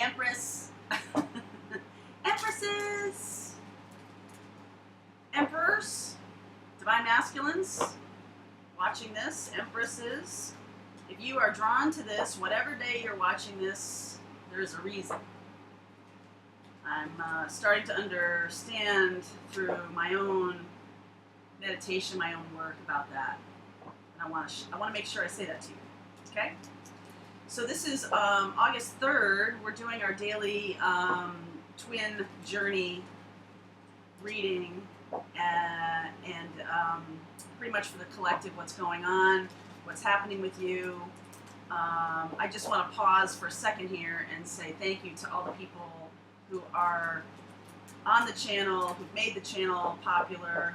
Empress, Empresses, Emperors, Divine Masculines, watching this, Empresses. If you are drawn to this, whatever day you're watching this, there's a reason. I'm starting to understand through my own meditation, my own work about that. And I want to make sure I say that to you. Okay? So this is August 3rd. We're doing our daily twin journey reading and pretty much for the collective, what's going on, what's happening with you. I just want to pause for a second here and say thank you to all the people who are on the channel, who've made the channel popular,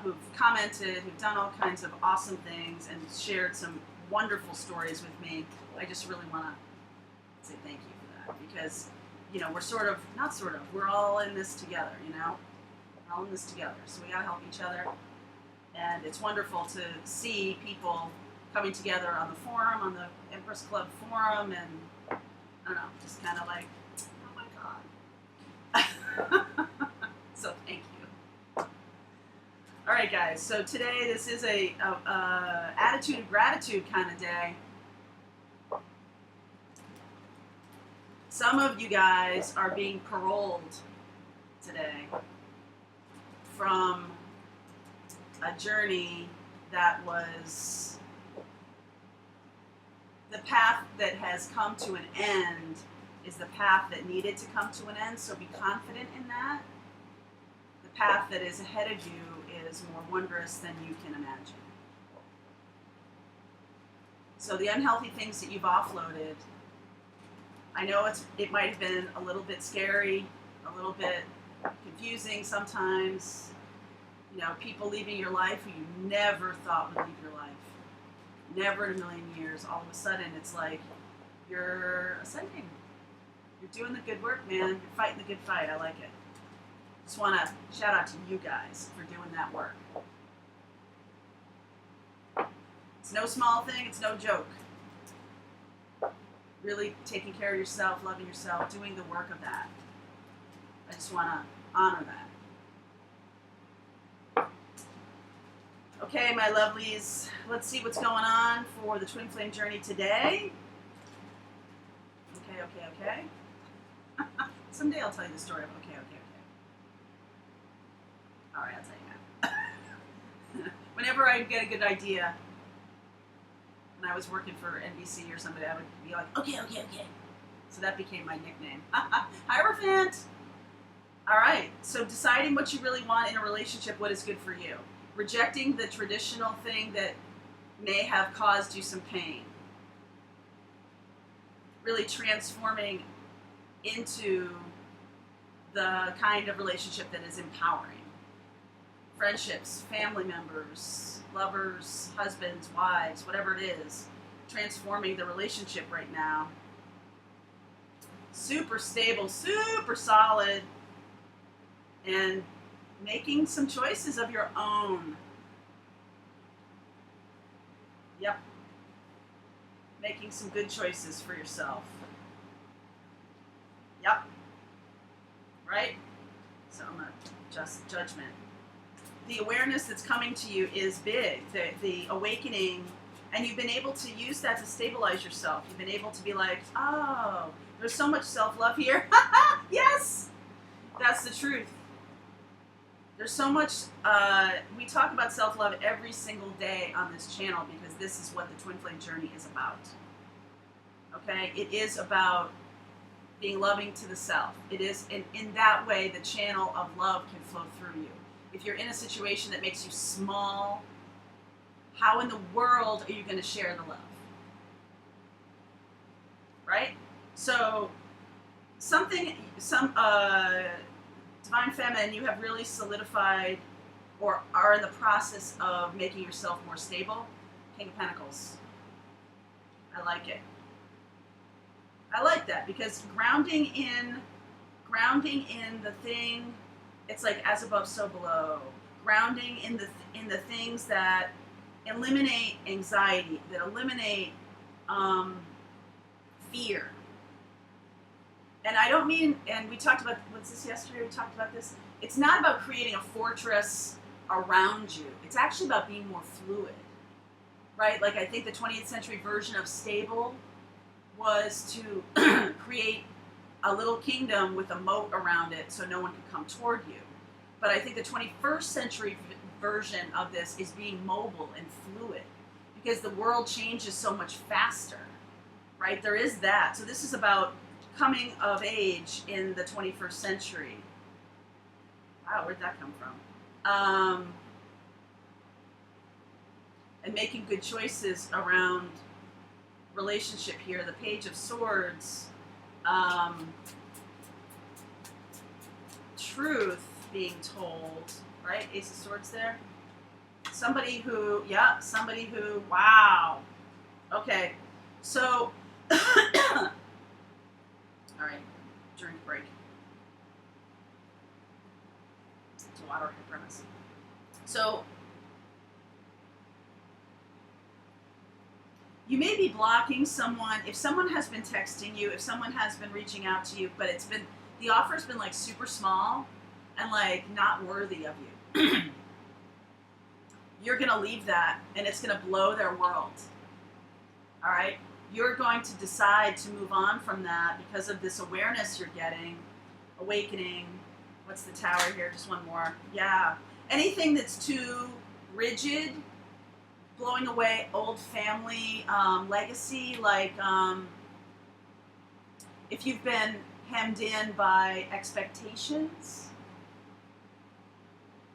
who've commented, who've done all kinds of awesome things and shared some wonderful stories with me. I just really want to say thank you for that because, we're all in this together, We're all in this together. So we got to help each other. And it's wonderful to see people coming together on the forum, on the Empress Club forum, and I don't know, just kind of like, oh my God. So thank you. All right, guys. So today, this is a attitude of gratitude kind of day. Some of you guys are being paroled today from a journey that was the path that has come to an end is the path that needed to come to an end, so be confident in that. The path that is ahead of you is more wondrous than you can imagine. So the unhealthy things that you've offloaded, I know it might have been a little bit scary, a little bit confusing sometimes. People leaving your life who you never thought would leave your life. Never in a million years. All of a sudden, it's like you're ascending. You're doing the good work, man. You're fighting the good fight. I like it. Just want to shout out to you guys for doing that work. It's no small thing. It's no joke. Really taking care of yourself, loving yourself, doing the work of that. I just want to honor that. Okay, my lovelies, let's see what's going on for the Twin Flame journey today. Okay. Someday I'll tell you the story of okay. All right, I'll tell you now. Whenever I get a good idea, when I was working for NBC or somebody, I would be like, okay. So that became my nickname. Hierophant! All right, so deciding what you really want in a relationship, what is good for you. Rejecting the traditional thing that may have caused you some pain. Really transforming into the kind of relationship that is empowering. Friendships, family members, lovers, husbands, wives, whatever it is. Transforming the relationship right now. Super stable, super solid, and making some choices of your own. Yep. Making some good choices for yourself. Yep. Right? So I'm going to adjust judgment. The awareness that's coming to you is big. The awakening, and you've been able to use that to stabilize yourself. You've been able to be like, oh, there's so much self-love here. Yes! That's the truth. There's so much, we talk about self-love every single day on this channel because this is what the Twin Flame journey is about. Okay? It is about being loving to the self. It is, in that way, the channel of love can flow through you. If you're in a situation that makes you small, how in the world are you going to share the love? Right? So, Divine Feminine, you have really solidified or are in the process of making yourself more stable. King of Pentacles. I like it. I like that because grounding in the thing, it's like as above, so below. Grounding in the things that eliminate anxiety, that eliminate fear, And I don't mean, and we talked about, what's this yesterday? We talked about this. It's not about creating a fortress around you. It's actually about being more fluid, right? Like I think the 20th century version of stable was to create a little kingdom with a moat around it so no one could come toward you. But I think the 21st century version of this is being mobile and fluid because the world changes so much faster, right? There is that. So this is about coming of age in the 21st century. Wow, where'd that come from? And making good choices around relationship here. The Page of Swords. Truth being told, right? Ace of Swords there. Somebody who, wow. Okay, so, all right, drink break. To water her premise. So, you may be blocking someone, if someone has been texting you, if someone has been reaching out to you, but the offer's been like super small and like not worthy of you. You're going to leave that and it's going to blow their world. All right? You're going to decide to move on from that because of this awareness you're getting, awakening. What's the tower here? Just one more. Yeah. Anything that's too rigid, blowing away old family legacy, like if you've been hemmed in by expectations,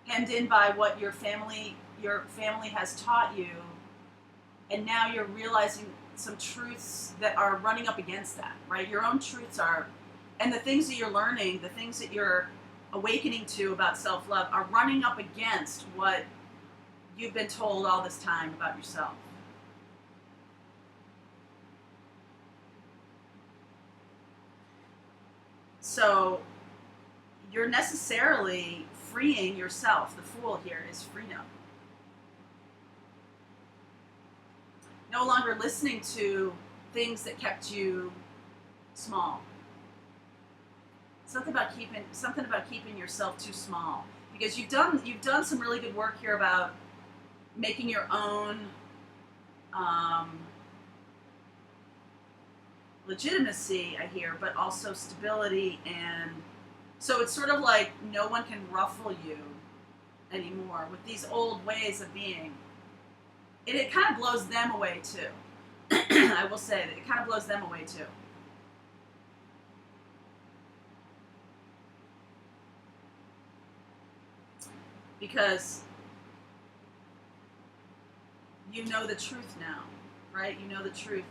hemmed in by what your family has taught you, and now you're realizing some truths that are running up against that, right? Your own truths are, and the things that you're learning, the things that you're awakening to about self-love are running up against what you've been told all this time about yourself. So you're necessarily freeing yourself. The Fool here is freedom. No longer listening to things that kept you small. Something about keeping yourself too small. Because you've done some really good work here about making your own legitimacy, I hear, but also stability, and so it's sort of like no one can ruffle you anymore with these old ways of being. It kind of blows them away too. I will say that it kind of blows them away too. Because you know the truth now, right? You know the truth.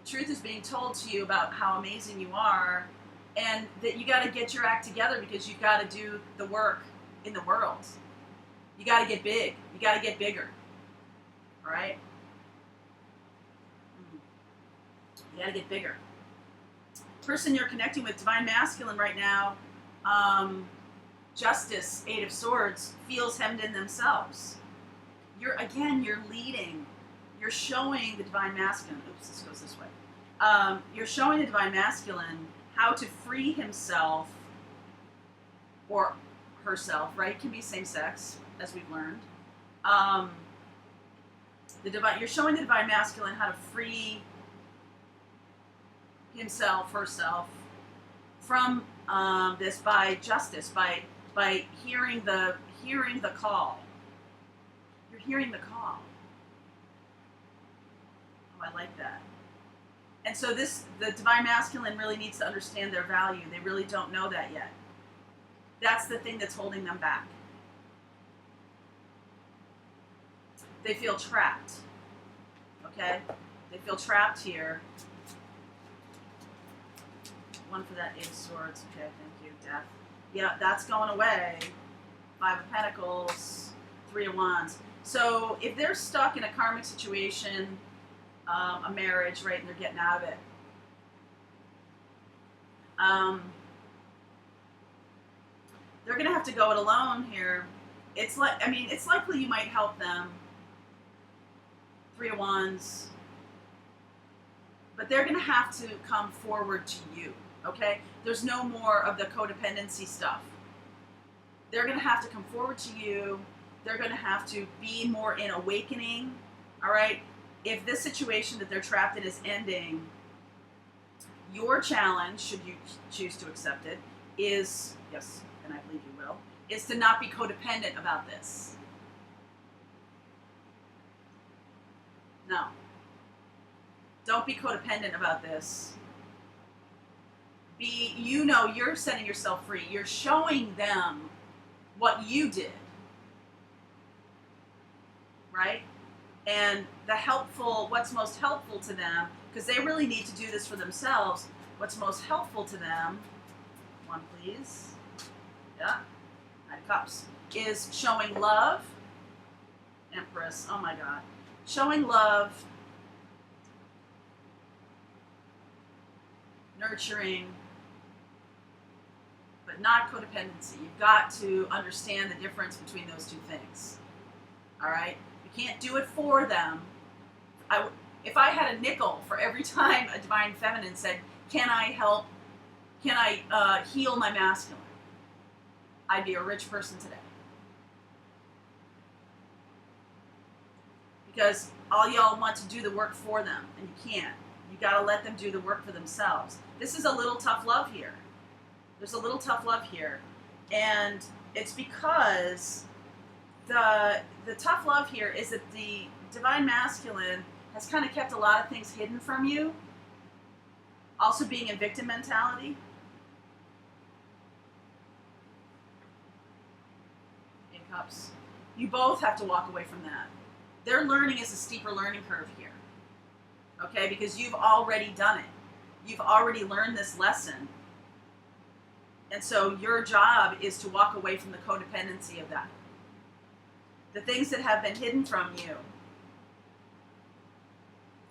The truth is being told to you about how amazing you are, and that you got to get your act together because you've got to do the work in the world. You got to get big. You got to get bigger. All right? You got to get bigger. Person you're connecting with, Divine Masculine right now, Justice, Eight of Swords, feels hemmed in themselves. You're leading. You're showing the Divine Masculine. Oops, this goes this way. You're showing the Divine Masculine how to free himself or herself, right? It can be same sex, as we've learned. You're showing the Divine Masculine how to free himself, herself from this by justice, by hearing the call. You're hearing the call. Oh, I like that. And so the Divine Masculine really needs to understand their value. They really don't know that yet. That's the thing that's holding them back. They feel trapped. Okay? They feel trapped here. One for that Eight of Swords. Okay, thank you. Death. Yeah, that's going away. Five of Pentacles. Three of Wands. So if they're stuck in a karmic situation, a marriage, right, and they're getting out of it, they're going to have to go it alone here. It's likely you might help them. Three of Wands. But they're going to have to come forward to you. Okay? There's no more of the codependency stuff. They're going to have to come forward to you. They're going to have to be more in awakening. All right? If this situation that they're trapped in is ending, your challenge, should you choose to accept it, is, yes, and I believe you will, is to not be codependent about this. No. Don't be codependent about this. You're setting yourself free. You're showing them what you did. Right? And what's most helpful to them, because they really need to do this for themselves, what's most helpful to them, one please, yeah, 9 of Cups, is showing love, Empress, oh my God, showing love, nurturing, but not codependency. You've got to understand the difference between those two things, all right? You can't do it for them. If I had a nickel for every time a divine feminine said, can I heal my masculine, I'd be a rich person today. Because all y'all want to do the work for them, and you can't. You got to let them do the work for themselves. This is a little tough love here. There's a little tough love here. And it's because the tough love here is that the divine masculine has kind of kept a lot of things hidden from you. Also being in victim mentality. In Cups. You both have to walk away from that. Their learning is a steeper learning curve here. Okay, because you've already done it. You've already learned this lesson. And so your job is to walk away from the codependency of that. The things that have been hidden from you.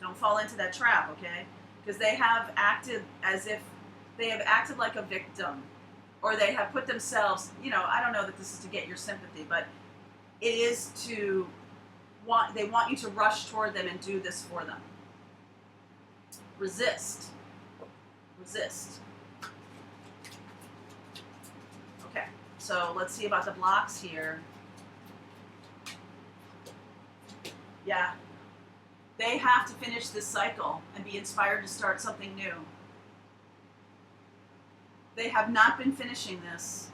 Don't fall into that trap, okay? Because they have acted as if they have acted like a victim. Or they have put themselves, I don't know that this is to get your sympathy, but it is they want you to rush toward them and do this for them. Resist. Resist. Okay, so let's see about the blocks here. Yeah. They have to finish this cycle and be inspired to start something new. They have not been finishing this.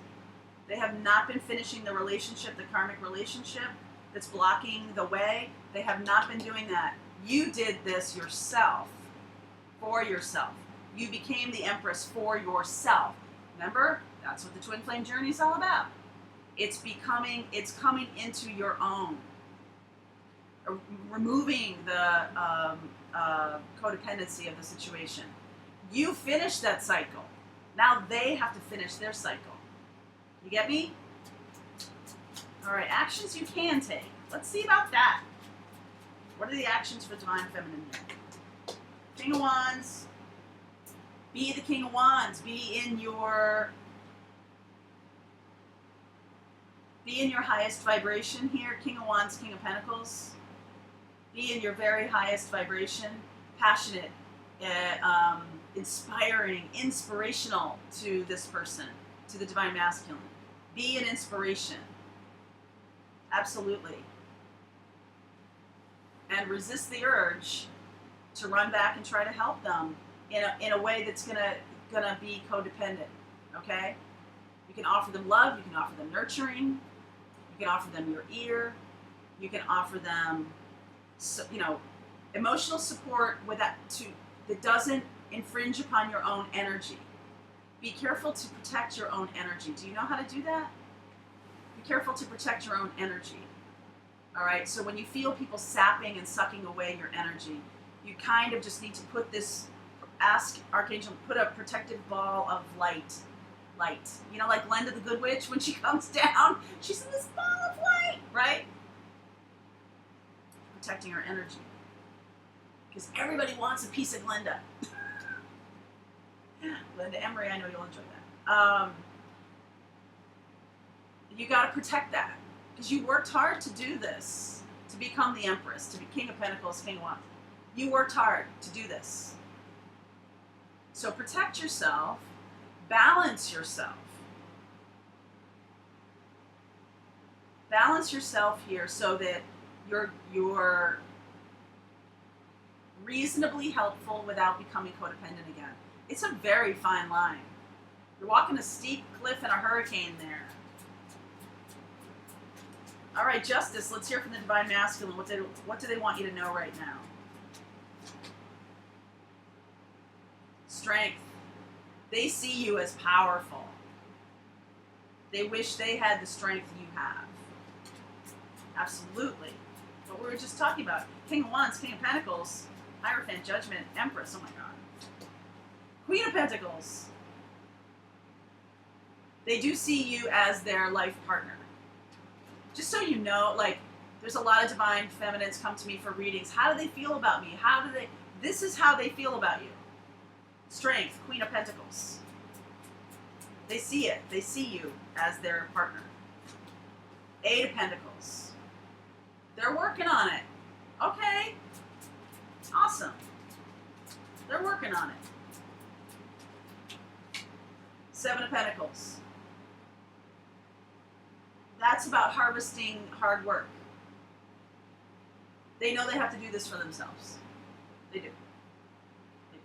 They have not been finishing the relationship, the karmic relationship that's blocking the way. They have not been doing that. You did this yourself, for yourself. You became the Empress for yourself. Remember? That's what the Twin Flame journey is all about. It's coming into your own. Removing the codependency of the situation. You finished that cycle. Now they have to finish their cycle. You get me? All right, actions you can take. Let's see about that. What are the actions for Divine Feminine here? King of Wands. Be the King of Wands. Be in your highest vibration here. King of Wands, King of Pentacles. Be in your very highest vibration. Passionate, inspiring, inspirational to this person, to the Divine Masculine. Be an inspiration. Absolutely. And resist the urge to run back and try to help them in a way that's gonna be codependent. Okay? You can offer them love, you can offer them nurturing, you can offer them your ear, you can offer them emotional support that doesn't infringe upon your own energy. Be careful to protect your own energy. Do you know how to do that? Be careful to protect your own energy. All right, so when you feel people sapping and sucking away your energy, you kind of just need to ask Archangel, put a protective ball of light. Like Glenda the Good Witch, when she comes down, she's in this ball of light, right? Protecting her energy. Because everybody wants a piece of Glenda. Glenda Emery, I know you'll enjoy that. You got to protect that. Because you worked hard to do this, to become the Empress, to be King of Pentacles, King of Wands. You worked hard to do this. So protect yourself, balance yourself. Balance yourself here so that you're reasonably helpful without becoming codependent again. It's a very fine line. You're walking a steep cliff in a hurricane there. All right, Justice, let's hear from the Divine Masculine. What do they want you to know right now? Strength. They see you as powerful. They wish they had the strength you have. Absolutely. What we were just talking about. King of Wands, King of Pentacles, Hierophant, Judgment, Empress. Oh my God. Queen of Pentacles. They do see you as their life partner. Just so you know, like, there's a lot of divine feminines come to me for readings. How do they feel about me? This is how they feel about you. Strength, Queen of Pentacles. They see it. They see you as their partner. Eight of Pentacles. They're working on it. Okay. Awesome. They're working on it. Seven of Pentacles. That's about harvesting hard work. They know they have to do this for themselves. They do. They do.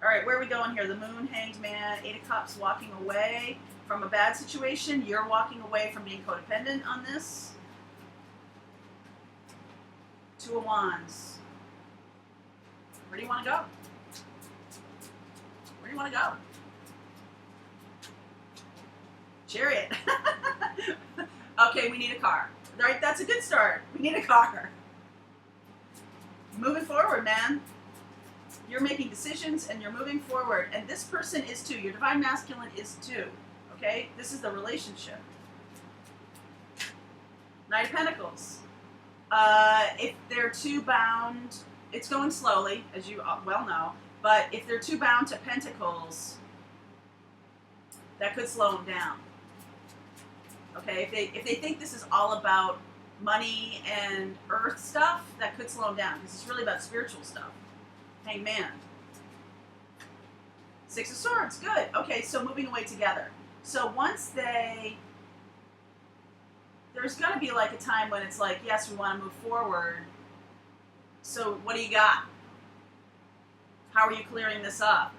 All right, where are we going here? The Moon, Hanged Man, Eight of Cups, walking away from a bad situation. You're walking away from being codependent on this. Two of Wands. Where do you want to go? Where do you want to go? Chariot. Okay, we need a car. Right, that's a good start. We need a car. Moving forward, man. You're making decisions and you're moving forward. And this person is too. Your Divine Masculine is too. Okay? This is the relationship. Knight of Pentacles. If they're too bound, it's going slowly, as you well know. But if they're too bound to Pentacles, that could slow them down. Okay, if they think this is all about money and earth stuff, that could slow them down because it's really about spiritual stuff. Hanged Man. Six of Swords, good. Okay, so moving away together. So once there's going to be like a time when it's like, yes, we want to move forward. So what do you got? How are you clearing this up?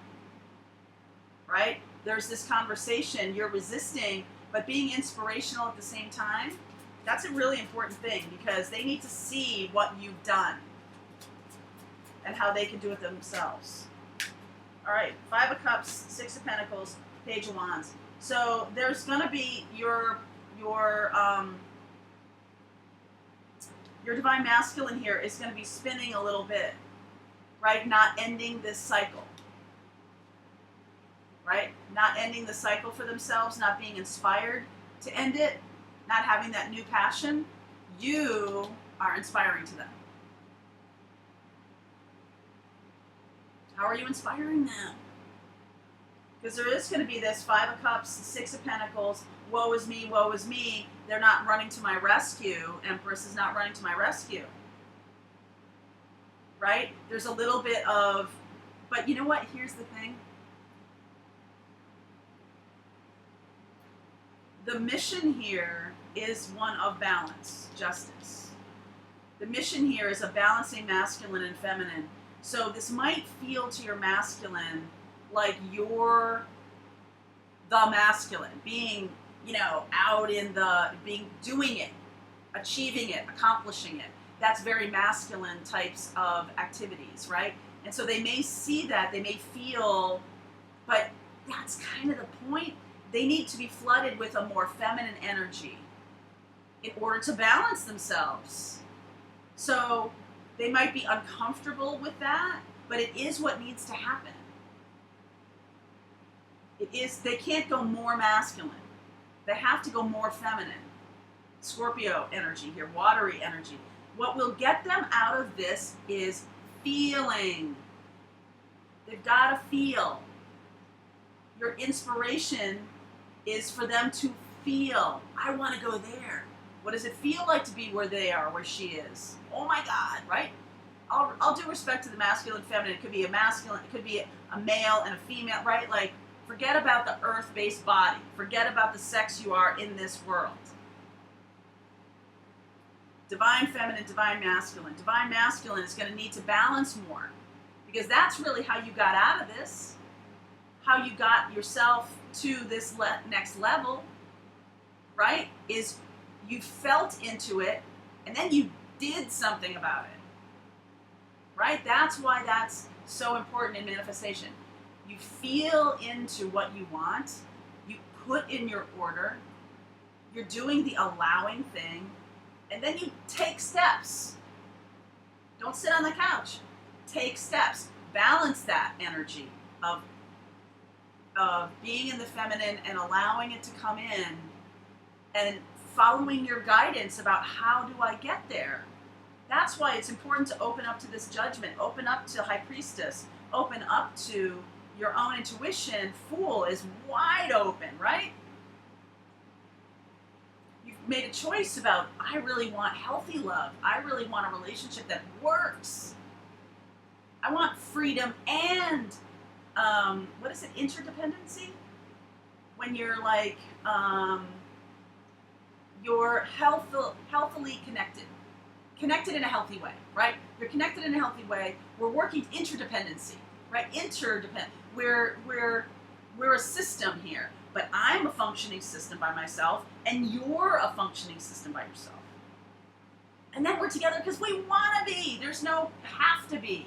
Right? There's this conversation, you're resisting, but being inspirational at the same time, that's a really important thing because they need to see what you've done and how they can do it themselves. All right, Five of Cups, Six of Pentacles, Page of Wands. So there's going to be your Divine Masculine here is going to be spinning a little bit, right? Not ending this cycle. Right? Not ending the cycle for themselves, not being inspired to end it, not having that new passion. You are inspiring to them. How are you inspiring them? Because there is going to be this Five of Cups, Six of Pentacles, woe is me, woe is me. They're not running to my rescue. Empress is not running to my rescue. Right? There's a little bit of, but you know what? Here's the thing. The mission here is one of balance, justice. The mission here is a balancing masculine and feminine. So this might feel to your masculine like you're the masculine, being, out in doing it, achieving it, accomplishing it. That's very masculine types of activities, right? And so they may see that, they may feel, but that's kind of the point. They need to be flooded with a more feminine energy in order to balance themselves. So they might be uncomfortable with that, but it is what needs to happen. They can't go more masculine. They have to go more feminine. Scorpio energy here, watery energy. What will get them out of this is feeling. They've got to feel. Your inspiration is for them to feel. I want to go there. What does it feel like to be where they are, where she is? Oh my God, right? all due respect to the masculine, feminine, it could be a masculine, it could be a male and a female, right? Like, forget about the earth-based body. Forget about the sex you are in this world. Divine feminine, divine masculine. Divine masculine is going to need to balance more, because that's really how you got out of this, how you got yourself to this next level, right? Is you felt into it, and then you did something about it, right? That's why that's so important in manifestation. You feel into what you want, you put in your order, you're doing the allowing thing, and then you take steps. Don't sit on the couch. Take steps. Balance that energy of being in the feminine and allowing it to come in, and following your guidance about how do I get there. That's why it's important to open up to this judgment, open up to High Priestess, open up to your own intuition. Fool is wide open, right? You've made a choice about, I really want healthy love. I really want a relationship that works. I want freedom and, what is it, interdependency? When you're like, you're healthily connected. Connected in a healthy way, right? You're connected in a healthy way. We're working interdependency, right? Interdependent. We're a system here, but I'm a functioning system by myself, and you're a functioning system by yourself. And then we're together because we want to be. There's no have to be.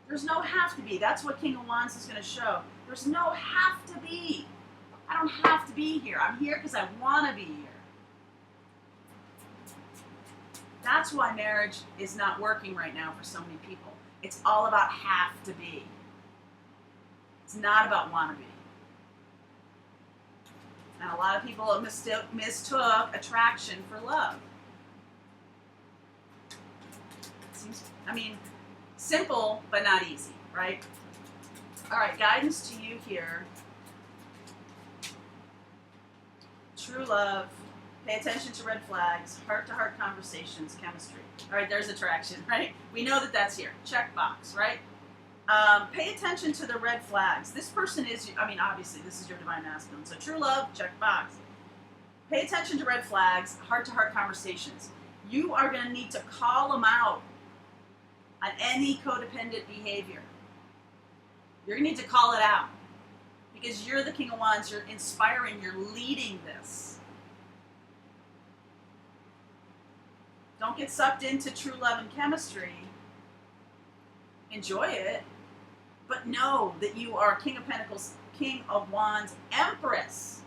There's no have to be. That's what King of Wands is going to show. There's no have to be. I don't have to be here. I'm here because I want to be here. That's why marriage is not working right now for so many people. It's all about have to be. It's not about want to be. And a lot of people mistook attraction for love. Seems, simple, but not easy, right? All right, guidance to you here. True love. Pay attention to red flags, heart-to-heart conversations, chemistry. All right, there's attraction, right? We know that that's here. Check box, right? Pay attention to the red flags. This person is, obviously, this is your divine masculine. So true love, check box. Pay attention to red flags, heart-to-heart conversations. You are going to need to call them out on any codependent behavior. You're going to need to call it out, because you're the King of Wands. You're inspiring. You're leading this. Don't get sucked into true love and chemistry. Enjoy it. But know that you are King of Pentacles, King of Wands, Empress.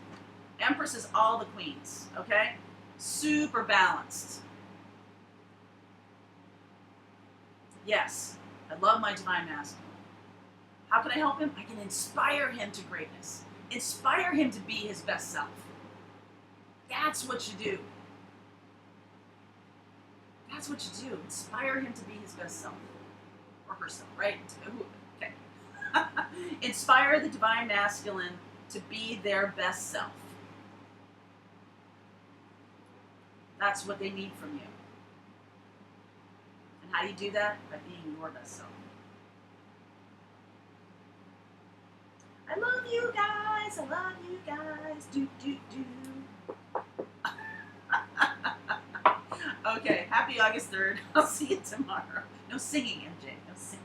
Empress is all the queens, okay? Super balanced. Yes, I love my divine masculine. How can I help him? I can inspire him to greatness. Inspire him to be his best self. That's what you do. That's what you do. Inspire him to be his best self. Or herself, right? Okay. Inspire the divine masculine to be their best self. That's what they need from you. And how do you do that? By being your best self. I love you guys. I love you guys. Do, do, do. Okay, happy August 3rd. I'll see you tomorrow. No singing, MJ. No singing.